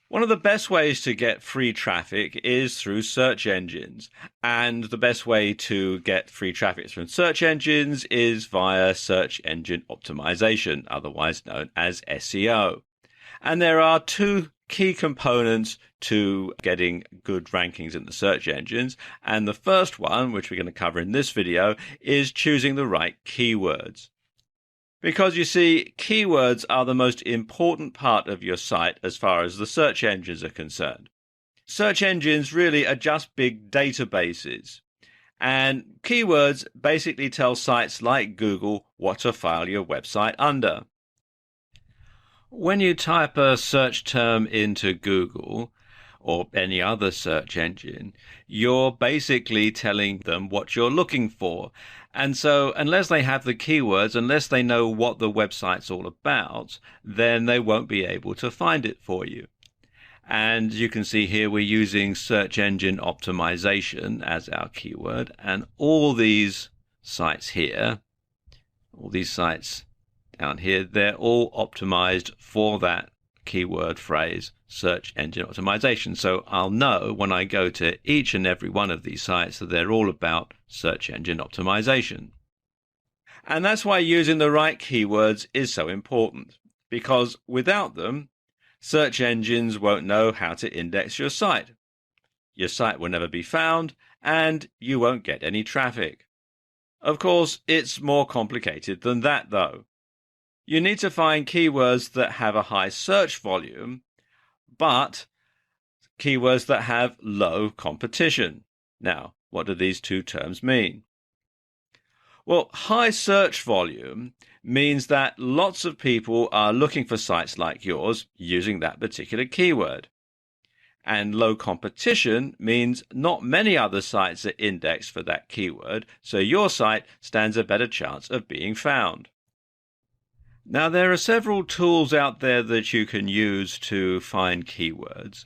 One of the best ways to get free traffic is through search engines. And the best way to get free traffic from search engines is via search engine optimization, otherwise known as SEO. And there are two key components to getting good rankings in the search engines. And the first one, which we're going to cover in this video, is choosing the right keywords. Because you see, keywords are the most important part of your site as far as the search engines are concerned. Search engines really are just big databases. And keywords basically tell sites like Google what to file your website under. When you type a search term into Google or any other search engine, you're basically telling them what you're looking for. And so unless they have the keywords, unless they know what the website's all about, then they won't be able to find it for you. And you can see here we're using search engine optimization as our keyword. And all these sites here, all these sites down here, they're all optimized for that keyword phrase, search engine optimization. So I'll know when I go to each and every one of these sites that they're all about search engine optimization. And that's why using the right keywords is so important, because without them, search engines won't know how to index your site. Your site will never be found, and you won't get any traffic. Of course, it's more complicated than that, though. You need to find keywords that have a high search volume, but keywords that have low competition. Now, what do these two terms mean? Well, high search volume means that lots of people are looking for sites like yours using that particular keyword. And low competition means not many other sites are indexed for that keyword, so your site stands a better chance of being found. Now, there are several tools out there that you can use to find keywords.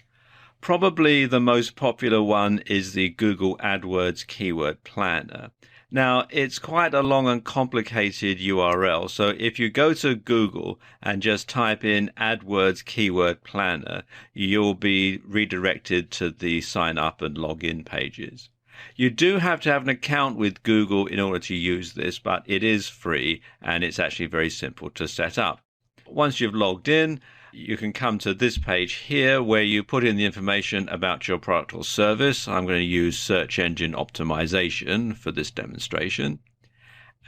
Probably the most popular one is the Google AdWords Keyword Planner. Now, it's quite a long and complicated URL, so if you go to Google and just type in AdWords Keyword Planner, you'll be redirected to the sign up and login pages. You do have to have an account with Google in order to use this, but it is free and it's actually very simple to set up. Once you've logged in, you can come to this page here where you put in the information about your product or service. I'm going to use search engine optimization for this demonstration.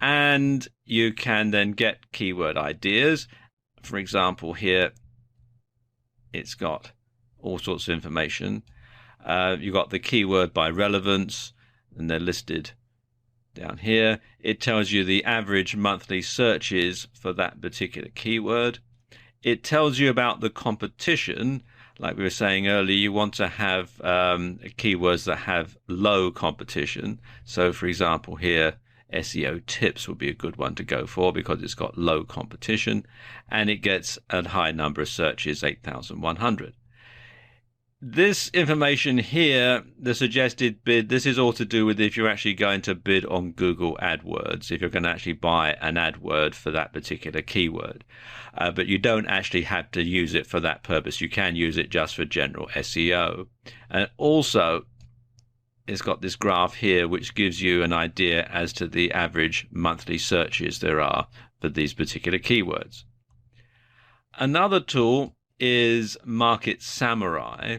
And you can then get keyword ideas. For example, here it's got all sorts of information. You've got the keyword by relevance, and they're listed down here. It tells you the average monthly searches for that particular keyword. It tells you about the competition. Like we were saying earlier, you want to have keywords that have low competition. So, for example, here, SEO tips would be a good one to go for because it's got low competition, and it gets a high number of searches, 8,100. This information here, the suggested bid, this is all to do with if you're actually going to bid on Google AdWords, if you're going to actually buy an AdWord for that particular keyword. But you don't actually have to use it for that purpose. You can use it just for general SEO. And also, it's got this graph here which gives you an idea as to the average monthly searches there are for these particular keywords. Another tool is Market Samurai.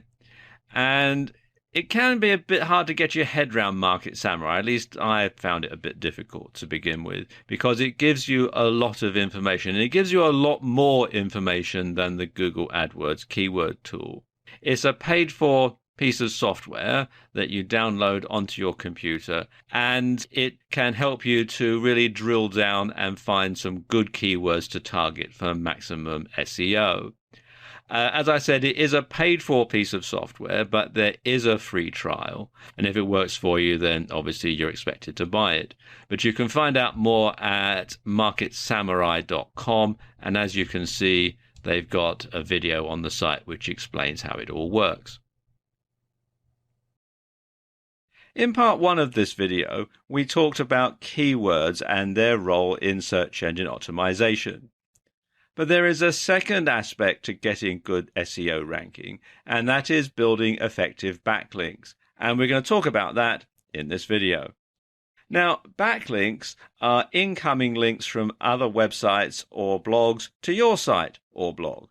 And it can be a bit hard to get your head around Market Samurai. At least I found it a bit difficult to begin with, because it gives you a lot of information, and it gives you a lot more information than the Google AdWords keyword tool. It's a paid-for piece of software that you download onto your computer, and it can help you to really drill down and find some good keywords to target for maximum SEO. As I said, it is a paid-for piece of software, but there is a free trial. And if it works for you, then obviously you're expected to buy it. But you can find out more at marketsamurai.com. And as you can see, they've got a video on the site which explains how it all works. In part one of this video, we talked about keywords and their role in search engine optimization. But there is a second aspect to getting good SEO ranking, and that is building effective backlinks. And we're going to talk about that in this video. Now, backlinks are incoming links from other websites or blogs to your site or blog.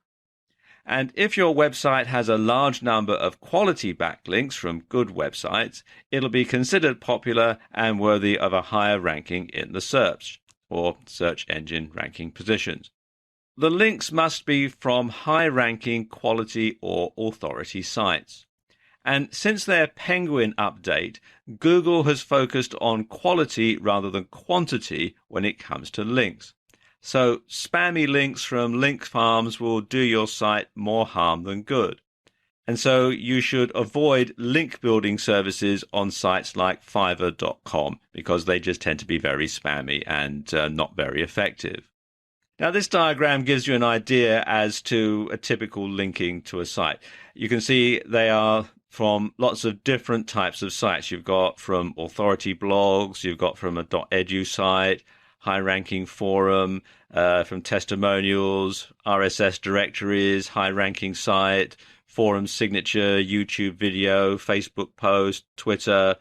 And if your website has a large number of quality backlinks from good websites, it'll be considered popular and worthy of a higher ranking in the search or search engine ranking positions. The links must be from high-ranking quality or authority sites. And since their Penguin update, Google has focused on quality rather than quantity when it comes to links. So spammy links from link farms will do your site more harm than good. And so you should avoid link building services on sites like Fiverr.com because they just tend to be very spammy and not very effective. Now, this diagram gives you an idea as to a typical linking to a site. You can see they are from lots of different types of sites. You've got from authority blogs, you've got from a .edu site, high-ranking forum, from testimonials, RSS directories, high-ranking site, forum signature, YouTube video, Facebook post, Twitter,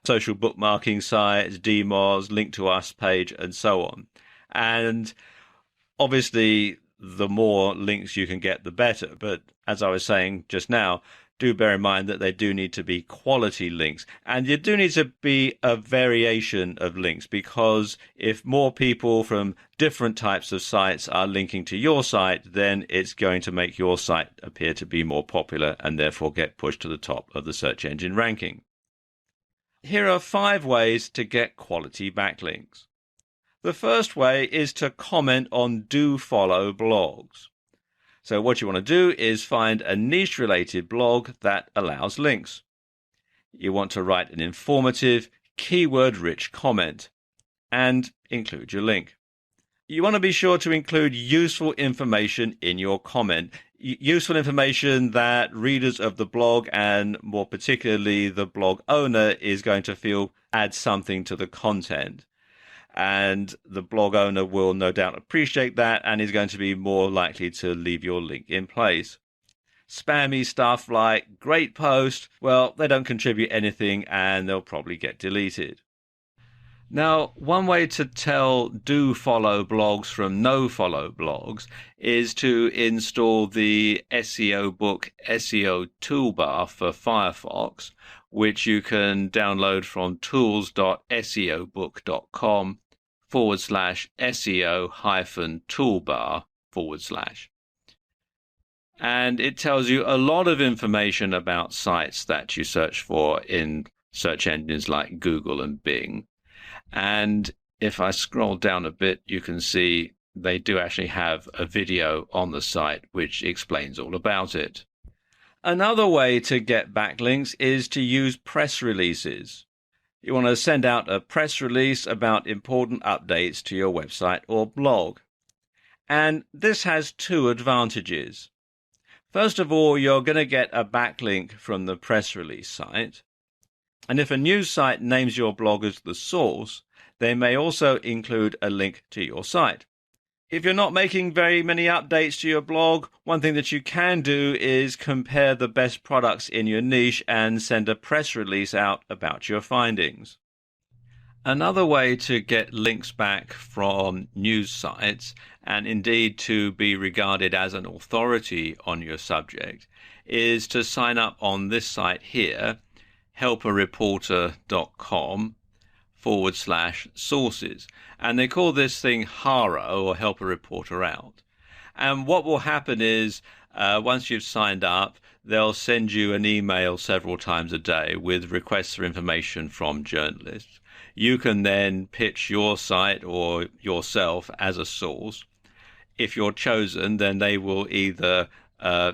social bookmarking sites, DMOZ, link to us page, and so on. And obviously, the more links you can get, the better. But as I was saying just now, do bear in mind that they do need to be quality links. And you do need to be a variation of links, because if more people from different types of sites are linking to your site, then it's going to make your site appear to be more popular and therefore get pushed to the top of the search engine ranking. Here are 5 ways to get quality backlinks. The first way is to comment on do-follow blogs. So what you want to do is find a niche-related blog that allows links. You want to write an informative, keyword-rich comment and include your link. You want to be sure to include useful information in your comment. Useful information that readers of the blog, and more particularly the blog owner, is going to feel adds something to the content. And the blog owner will no doubt appreciate that and is going to be more likely to leave your link in place. Spammy stuff like great post, well, they don't contribute anything and they'll probably get deleted. Now, one way to tell do follow blogs from no follow blogs is to install the SEO book SEO toolbar for Firefox, which you can download from tools.seobook.com/SEO-toolbar/. And it tells you a lot of information about sites that you search for in search engines like Google and Bing. And if I scroll down a bit, you can see they do actually have a video on the site which explains all about it. Another way to get backlinks is to use press releases. You want to send out a press release about important updates to your website or blog. And this has 2 advantages. First of all, you're going to get a backlink from the press release site. And if a news site names your blog as the source, they may also include a link to your site. If you're not making very many updates to your blog, one thing that you can do is compare the best products in your niche and send a press release out about your findings. Another way to get links back from news sites, and indeed to be regarded as an authority on your subject, is to sign up on this site here, helpareporter.com/sources. And they call this thing HARO, or Help a Reporter Out. And what will happen is, once you've signed up, they'll send you an email several times a day with requests for information from journalists. You can then pitch your site or yourself as a source. If you're chosen, then they will either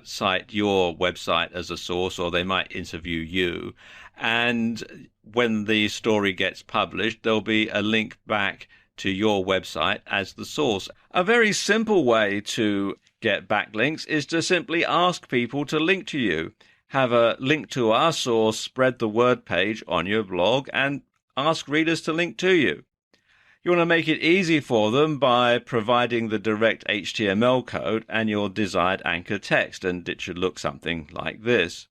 cite your website as a source, or they might interview you. And when the story gets published, there'll be a link back to your website as the source. A very simple way to get backlinks is to simply ask people to link to you. Have a link to us or spread the word page on your blog and ask readers to link to you. You want to make it easy for them by providing the direct HTML code and your desired anchor text, and it should look something like this.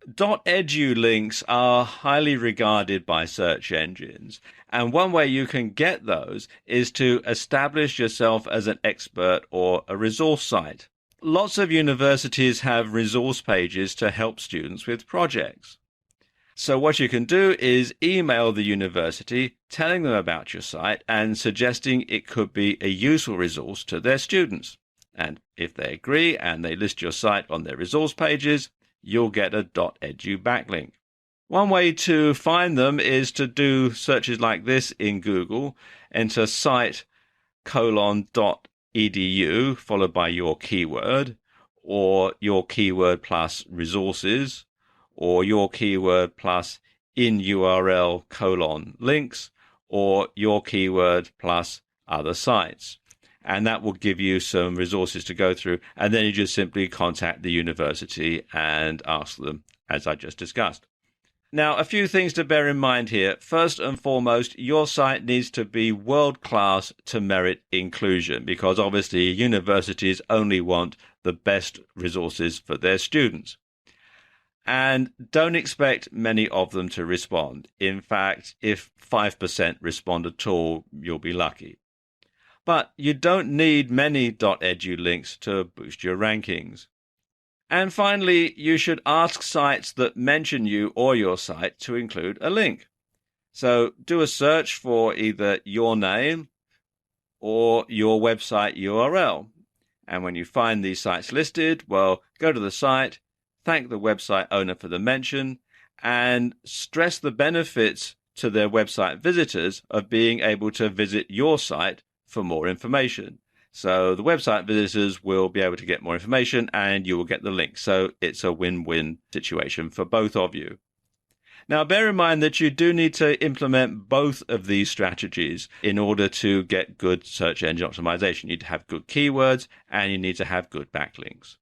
.edu links are highly regarded by search engines, and one way you can get those is to establish yourself as an expert or a resource site. Lots of universities have resource pages to help students with projects. So what you can do is email the university telling them about your site and suggesting it could be a useful resource to their students. And if they agree and they list your site on their resource pages, you'll get a .edu backlink. One way to find them is to do searches like this in Google. Enter site:.edu followed by your keyword, or your keyword plus resources, or your keyword plus in URL : links, or your keyword plus other sites. And that will give you some resources to go through. And then you just simply contact the university and ask them, as I just discussed. Now, a few things to bear in mind here. First and foremost, your site needs to be world-class to merit inclusion, because obviously universities only want the best resources for their students. And don't expect many of them to respond. In fact, if 5% respond at all, you'll be lucky. But you don't need many .edu links to boost your rankings. And finally, you should ask sites that mention you or your site to include a link. So do a search for either your name or your website URL. And when you find these sites listed, well, go to the site, thank the website owner for the mention, and stress the benefits to their website visitors of being able to visit your site for more information. So the website visitors will be able to get more information and you will get the link. So it's a win-win situation for both of you. Now, bear in mind that you do need to implement both of these strategies in order to get good search engine optimization. You need to have good keywords and you need to have good backlinks.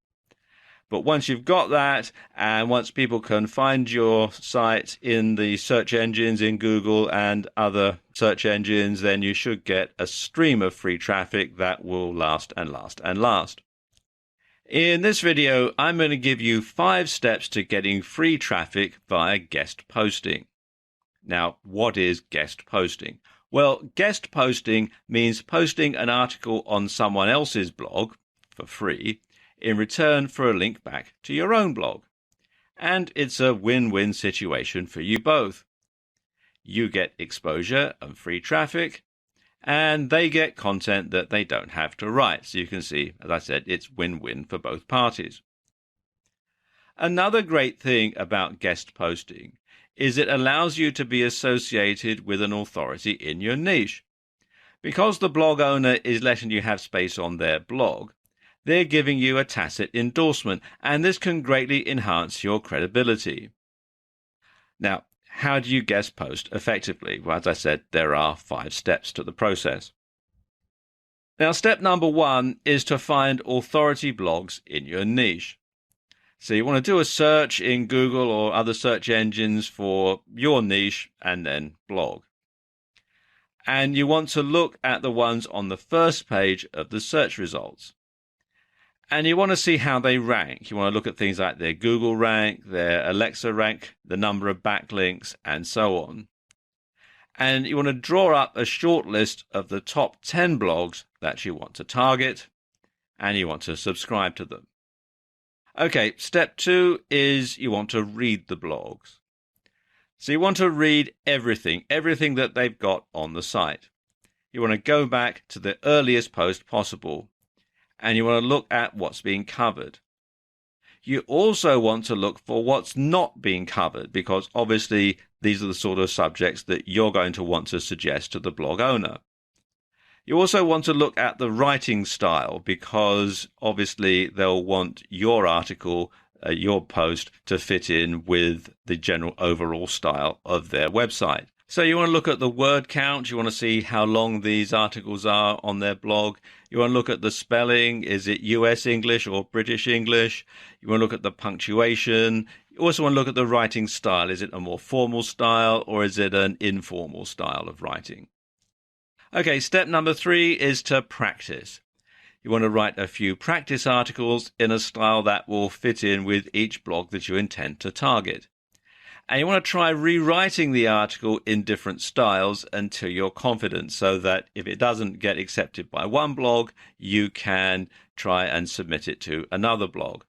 But once you've got that, and once people can find your site in the search engines in Google and other search engines, then you should get a stream of free traffic that will last and last and last. In this video, I'm going to give you 5 steps to getting free traffic via guest posting. Now, what is guest posting? Well, guest posting means posting an article on someone else's blog for free in return for a link back to your own blog. And it's a win-win situation for you both. You get exposure and free traffic, and they get content that they don't have to write. So you can see, as I said, it's win-win for both parties. Another great thing about guest posting is it allows you to be associated with an authority in your niche. Because the blog owner is letting you have space on their blog, they're giving you a tacit endorsement, and this can greatly enhance your credibility. Now, how do you guest post effectively? Well, as I said, there are 5 steps to the process. Now, step number 1 is to find authority blogs in your niche. So you want to do a search in Google or other search engines for your niche and then blog. And you want to look at the ones on the first page of the search results. And you want to see how they rank. You want to look at things like their Google rank, their Alexa rank, the number of backlinks, and so on. And you want to draw up a short list of the top 10 blogs that you want to target, and you want to subscribe to them. Okay, step 2 is you want to read the blogs. So you want to read everything that they've got on the site. You want to go back to the earliest post possible, and you want to look at what's being covered. You also want to look for what's not being covered, because obviously these are the sort of subjects that you're going to want to suggest to the blog owner. You also want to look at the writing style, because obviously they'll want your article, your post, to fit in with the general overall style of their website. So you want to look at the word count. You want to see how long these articles are on their blog. You want to look at the spelling. Is it US English or British English? You want to look at the punctuation. You also want to look at the writing style. Is it a more formal style or is it an informal style of writing? Okay, step number 3 is to practice. You want to write a few practice articles in a style that will fit in with each blog that you intend to target. And you want to try rewriting the article in different styles until you're confident, so that if it doesn't get accepted by one blog, you can try and submit it to another blog.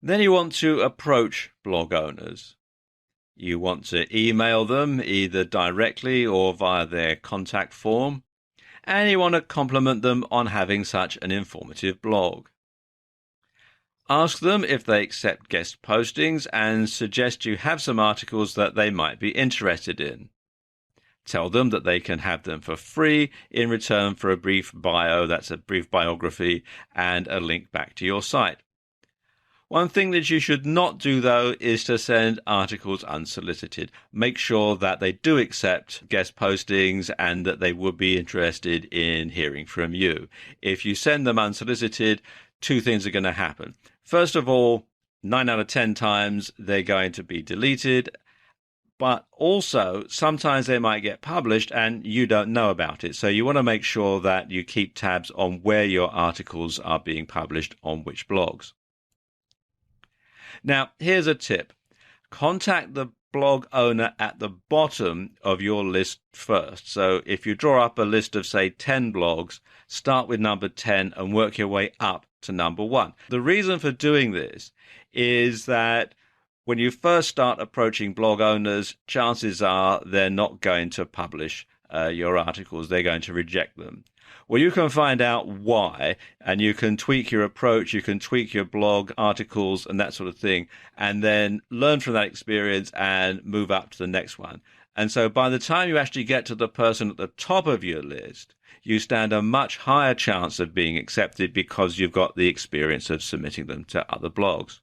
Then you want to approach blog owners. You want to email them either directly or via their contact form. And you want to compliment them on having such an informative blog. Ask them if they accept guest postings and suggest you have some articles that they might be interested in. Tell them that they can have them for free in return for a brief bio, that's a brief biography, and a link back to your site. One thing that you should not do, though, is to send articles unsolicited. Make sure that they do accept guest postings and that they would be interested in hearing from you. If you send them unsolicited, 2 things are going to happen. First of all, 9 out of 10 times they're going to be deleted, but also sometimes they might get published and you don't know about it. So you want to make sure that you keep tabs on where your articles are being published on which blogs. Now, here's a tip. Contact the blog owner at the bottom of your list first. So if you draw up a list of, say, 10 blogs, start with number 10 and work your way up to number 1. The reason for doing this is that when you first start approaching blog owners, chances are they're not going to publish your articles. They're going to reject them. Well, you can find out why, and you can tweak your approach, you can tweak your blog articles and that sort of thing, and then learn from that experience and move up to the next one. And so by the time you actually get to the person at the top of your list, you stand a much higher chance of being accepted because you've got the experience of submitting them to other blogs.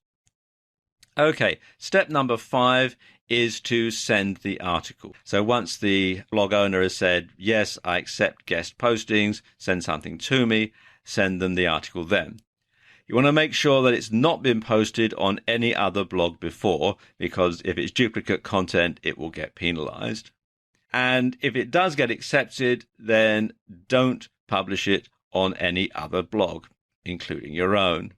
Okay, step number 5 is to send the article. So once the blog owner has said, yes, I accept guest postings, send something to me, send them the article then. You want to make sure that it's not been posted on any other blog before, because if it's duplicate content, it will get penalized. And if it does get accepted, then don't publish it on any other blog, including your own.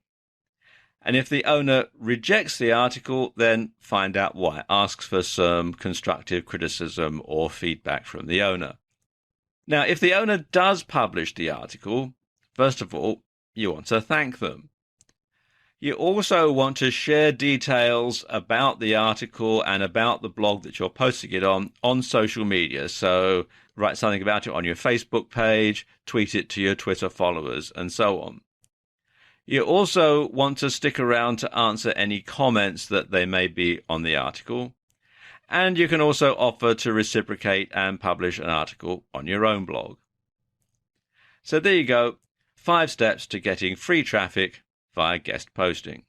And if the owner rejects the article, then find out why. Ask for some constructive criticism or feedback from the owner. Now, if the owner does publish the article, first of all, you want to thank them. You also want to share details about the article and about the blog that you're posting it on social media. So write something about it on your Facebook page, tweet it to your Twitter followers, and so on. You also want to stick around to answer any comments that there may be on the article. And you can also offer to reciprocate and publish an article on your own blog. So there you go, 5 steps to getting free traffic via guest posting.